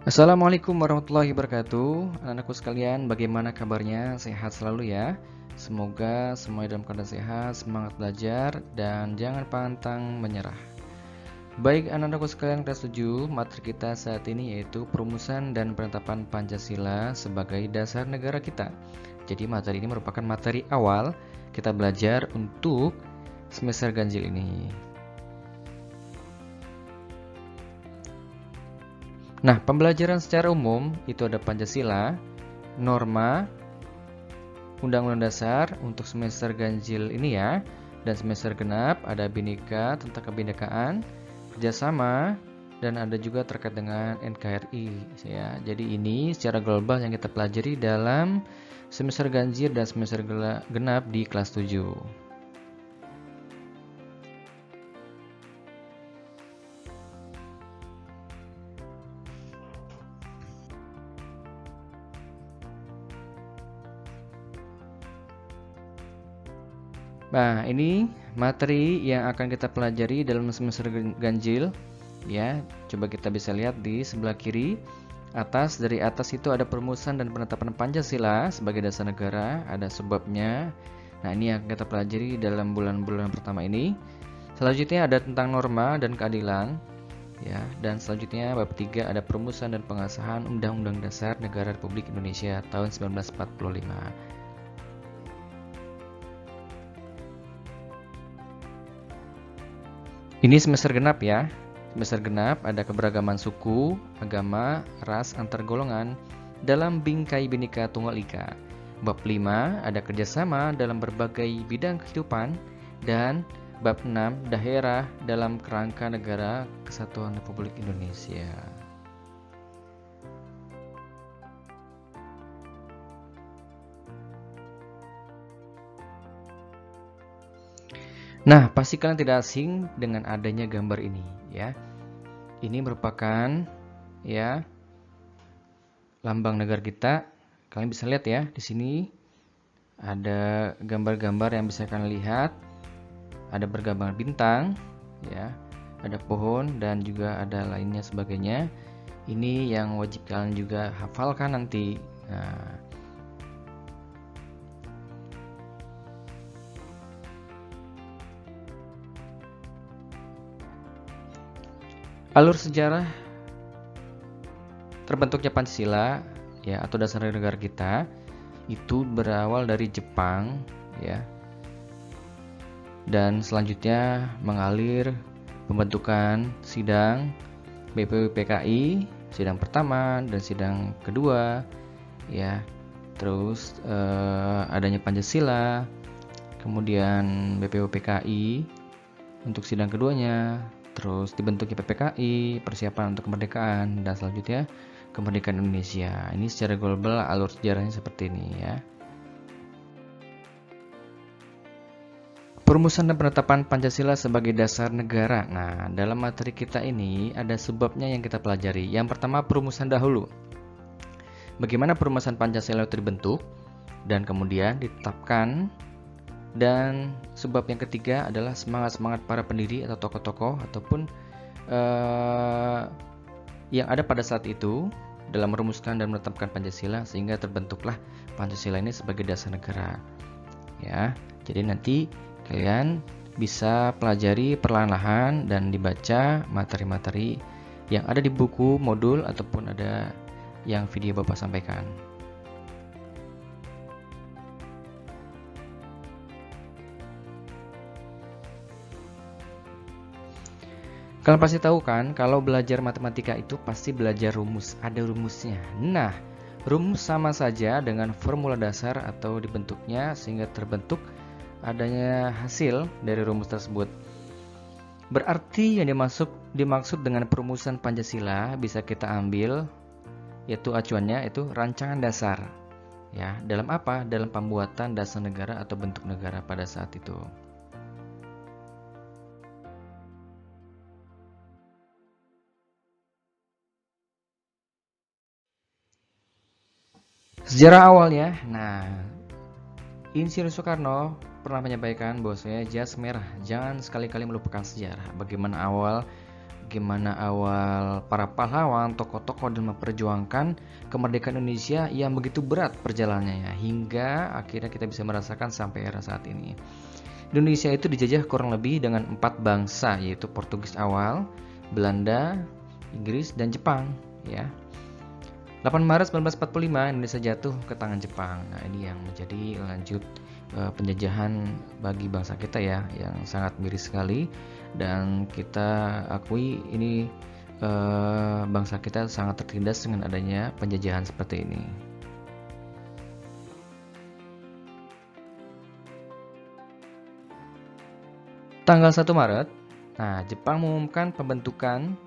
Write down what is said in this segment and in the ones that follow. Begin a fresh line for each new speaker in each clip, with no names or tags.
Assalamualaikum warahmatullahi wabarakatuh. Anak-anakku sekalian, bagaimana kabarnya? Sehat selalu ya. Semoga semuanya dalam keadaan sehat, semangat belajar, dan jangan pantang menyerah. Baik anak-anakku sekalian, kelas 7, materi kita saat ini yaitu perumusan dan penetapan Pancasila sebagai dasar negara kita. Jadi materi ini merupakan materi awal kita belajar untuk semester ganjil ini. Nah, pembelajaran secara umum itu ada Pancasila, norma, Undang-Undang Dasar untuk semester ganjil ini ya, dan semester genap ada Bhinneka tentang kebinekaan, kerjasama, dan ada juga terkait dengan NKRI ya. Jadi ini secara global yang kita pelajari dalam semester ganjil dan semester genap di kelas 7. Nah, ini materi yang akan kita pelajari dalam semester ganjil ya. Coba kita bisa lihat di sebelah kiri atas. Dari atas itu ada perumusan dan penetapan Pancasila sebagai dasar negara, ada sebabnya. Nah, ini yang kita pelajari dalam bulan-bulan pertama ini. Selanjutnya ada tentang norma dan keadilan ya, dan selanjutnya bab 3 ada perumusan dan pengesahan Undang-Undang Dasar Negara Republik Indonesia tahun 1945. Ini semester genap ya. Semester genap ada keberagaman suku, agama, ras antar golongan dalam bingkai Bhinneka Tunggal Ika. Bab 5 ada kerjasama dalam berbagai bidang kehidupan, dan bab 6 daerah dalam kerangka negara kesatuan Republik Indonesia. Nah, pasti kalian tidak asing dengan adanya gambar ini ya. Ini merupakan ya lambang negara kita. Kalian bisa lihat ya, di sini ada gambar-gambar yang bisa kalian lihat. Ada bergambar bintang ya, ada pohon dan juga ada lainnya sebagainya. Ini yang wajib kalian juga hafalkan nanti. Nah, alur sejarah terbentuknya Pancasila ya atau dasar negara kita itu berawal dari Jepang ya, dan selanjutnya mengalir pembentukan sidang BPUPKI, sidang pertama dan sidang kedua ya. Terus adanya Pancasila, kemudian BPUPKI untuk sidang keduanya, terus dibentuknya PPKI, persiapan untuk kemerdekaan, dan selanjutnya kemerdekaan Indonesia. Ini secara global alur sejarahnya seperti ini ya. Perumusan dan penetapan Pancasila sebagai dasar negara. Nah, dalam materi kita ini ada sebabnya yang kita pelajari. Yang pertama, perumusan dahulu. Bagaimana perumusan Pancasila itu dibentuk dan kemudian ditetapkan. Dan sebab yang ketiga adalah semangat-semangat para pendiri atau tokoh-tokoh ataupun yang ada pada saat itu dalam merumuskan dan menetapkan Pancasila sehingga terbentuklah Pancasila ini sebagai dasar negara. Ya, jadi nanti kalian bisa pelajari perlahan-lahan dan dibaca materi-materi yang ada di buku modul ataupun ada yang video Bapak sampaikan. Kalian pasti tahu kan, kalau belajar matematika itu pasti belajar rumus, ada rumusnya. Nah, rumus sama saja dengan formula dasar atau dibentuknya sehingga terbentuk adanya hasil dari rumus tersebut. Berarti yang dimaksud dengan perumusan Pancasila bisa kita ambil yaitu acuannya itu rancangan dasar. Ya, dalam apa? Dalam pembuatan dasar negara atau bentuk negara pada saat itu. Sejarah awalnya, nah, Insinyur Soekarno pernah menyampaikan bahwasanya jas merah, jangan sekali-kali melupakan sejarah. Bagaimana awal gimana awal para pahlawan, tokoh-tokoh dalam memperjuangkan kemerdekaan Indonesia yang begitu berat perjalanannya hingga akhirnya kita bisa merasakan sampai era saat ini. Indonesia itu dijajah kurang lebih dengan 4 bangsa, yaitu Portugis awal, Belanda, Inggris, dan Jepang, ya. 8 Maret 1945 Indonesia jatuh ke tangan Jepang. Nah, ini yang menjadi lanjut penjajahan bagi bangsa kita ya, yang sangat miris sekali, dan kita akui ini bangsa kita sangat tertindas dengan adanya penjajahan seperti ini. Tanggal 1 Maret, nah Jepang mengumumkan pembentukan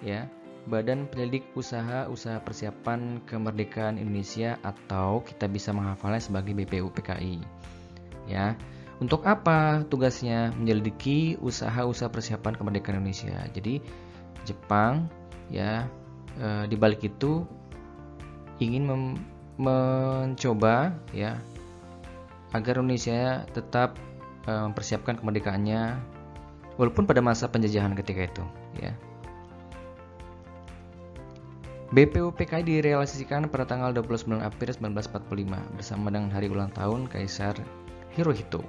ya Badan Penyelidik Usaha Persiapan Kemerdekaan Indonesia, atau kita bisa menghafalnya sebagai BPUPKI. Ya, untuk apa tugasnya? Menyelidiki usaha-usaha persiapan kemerdekaan Indonesia. Jadi Jepang ya di balik itu ingin mencoba ya agar Indonesia tetap mempersiapkan kemerdekaannya walaupun pada masa penjajahan ketika itu ya. BPUPKI direalisasikan pada tanggal 29 April 1945 bersama dengan hari ulang tahun Kaisar Hirohito.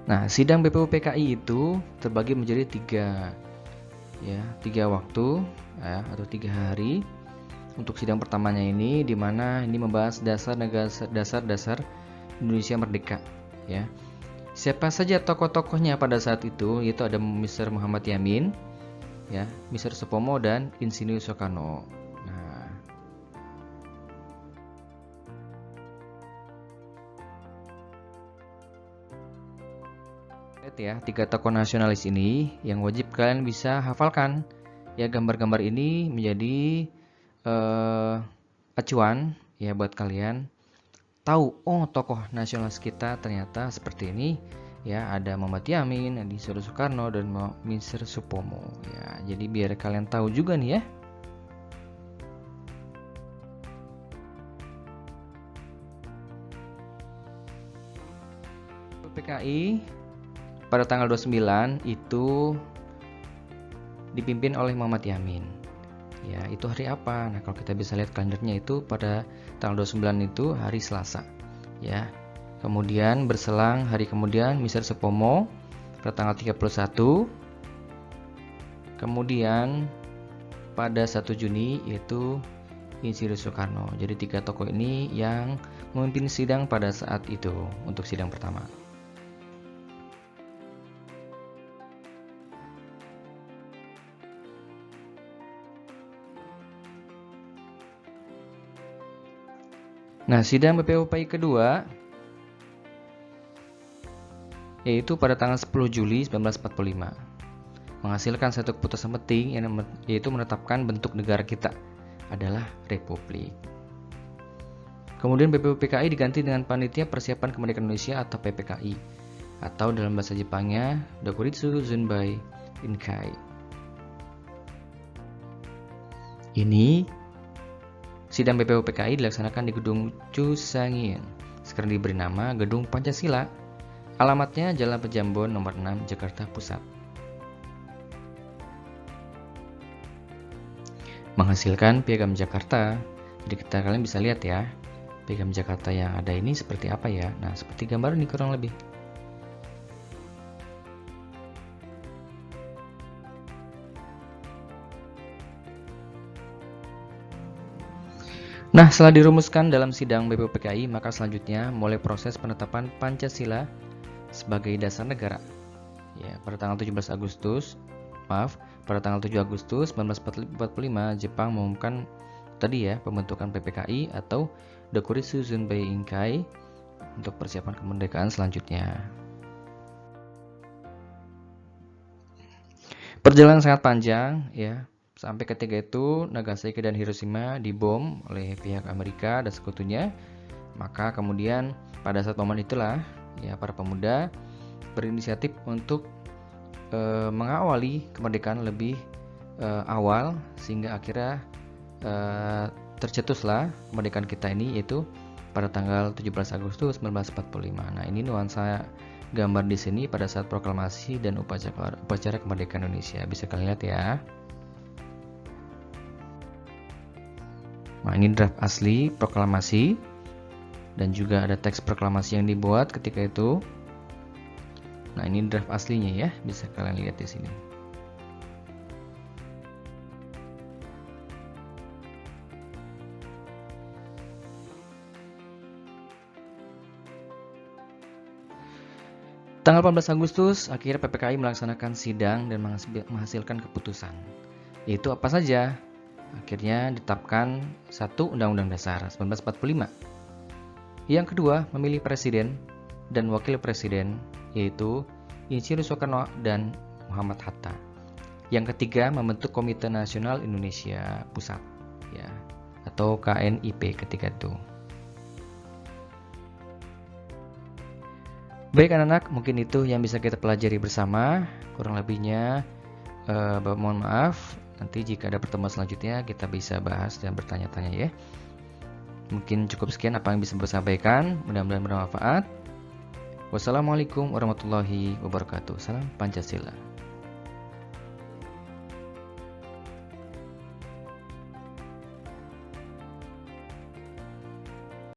Nah, sidang BPUPKI itu terbagi menjadi tiga waktu ya, atau 3 hari. Untuk sidang pertamanya ini, di mana ini membahas dasar Indonesia merdeka. Ya, siapa saja tokoh-tokohnya pada saat itu? Yaitu ada Mr. Muhammad Yamin, ya, Mr. Supomo, dan Insinyur Soekarno. Nah, lihat ya, 3 tokoh nasionalis ini yang wajib kalian bisa hafalkan. Ya, gambar-gambar ini menjadi acuan ya buat kalian. Tahu, oh tokoh nasionalis kita ternyata seperti ini ya, ada Muhammad Yamin, Insinyur Soekarno, dan Mr. Supomo ya. Jadi biar kalian tahu juga nih ya. PKI pada tanggal 29 itu dipimpin oleh Muhammad Yamin. Ya, itu hari apa? Nah, kalau kita bisa lihat kalendernya itu pada tanggal 29 itu hari Selasa. Ya. Kemudian berselang hari kemudian Mr. Supomo pada tanggal 31. Kemudian pada 1 Juni yaitu Insinyur Soekarno. Jadi 3 tokoh ini yang memimpin sidang pada saat itu untuk sidang pertama. Nah, sidang BPUPKI kedua yaitu pada tanggal 10 Juli 1945 menghasilkan satu keputusan penting yaitu menetapkan bentuk negara kita adalah republik. Kemudian BPUPKI diganti dengan Panitia Persiapan Kemerdekaan Indonesia atau PPKI, atau dalam bahasa Jepangnya Dokuritsu Zunbai Inkai. Ini sidang BPUPKI dilaksanakan di Gedung Chusangin, sekarang diberi nama Gedung Pancasila. Alamatnya Jalan Pejambon nomor 6, Jakarta Pusat. Menghasilkan Piagam Jakarta. Jadi kalian bisa lihat ya, Piagam Jakarta yang ada ini seperti apa ya. Nah, seperti gambar ini kurang lebih. Nah, setelah dirumuskan dalam sidang BPUPKI, maka selanjutnya mulai proses penetapan Pancasila sebagai dasar negara. Ya, pada tanggal 17 Agustus, pada tanggal 7 Agustus 1945, Jepang mengumumkan tadi ya pembentukan PPKI atau Dokuritsu Zunbai Inkai untuk persiapan kemerdekaan selanjutnya. Perjalanan sangat panjang ya. Sampai ketika itu Nagasaki dan Hiroshima dibom oleh pihak Amerika dan sekutunya. Maka kemudian pada saat momen itulah ya para pemuda berinisiatif untuk mengawali kemerdekaan lebih awal, sehingga akhirnya tercetuslah kemerdekaan kita ini, yaitu pada tanggal 17 Agustus 1945. Nah, ini nuansa gambar di sini pada saat proklamasi dan upacara kemerdekaan Indonesia. Bisa kalian lihat ya. Nah, ini draft asli proklamasi dan juga ada teks proklamasi yang dibuat ketika itu. Nah, ini draft aslinya ya, bisa kalian lihat di sini. Tanggal 18 Agustus, akhirnya PPKI melaksanakan sidang dan menghasilkan keputusan. Yaitu apa saja? Akhirnya ditetapkan 1. Undang-Undang Dasar 1945. Yang kedua, memilih presiden dan wakil presiden, yaitu Insinyur Soekarno dan Muhammad Hatta. Yang ketiga, membentuk Komite Nasional Indonesia Pusat, ya, atau KNIP ketika itu. Baik anak-anak, mungkin itu yang bisa kita pelajari bersama. Kurang lebihnya mohon maaf. Nanti jika ada pertemuan selanjutnya kita bisa bahas dan bertanya-tanya ya. Mungkin cukup sekian apa yang bisa saya sampaikan. Mudah-mudahan bermanfaat. Wassalamualaikum warahmatullahi wabarakatuh. Salam Pancasila.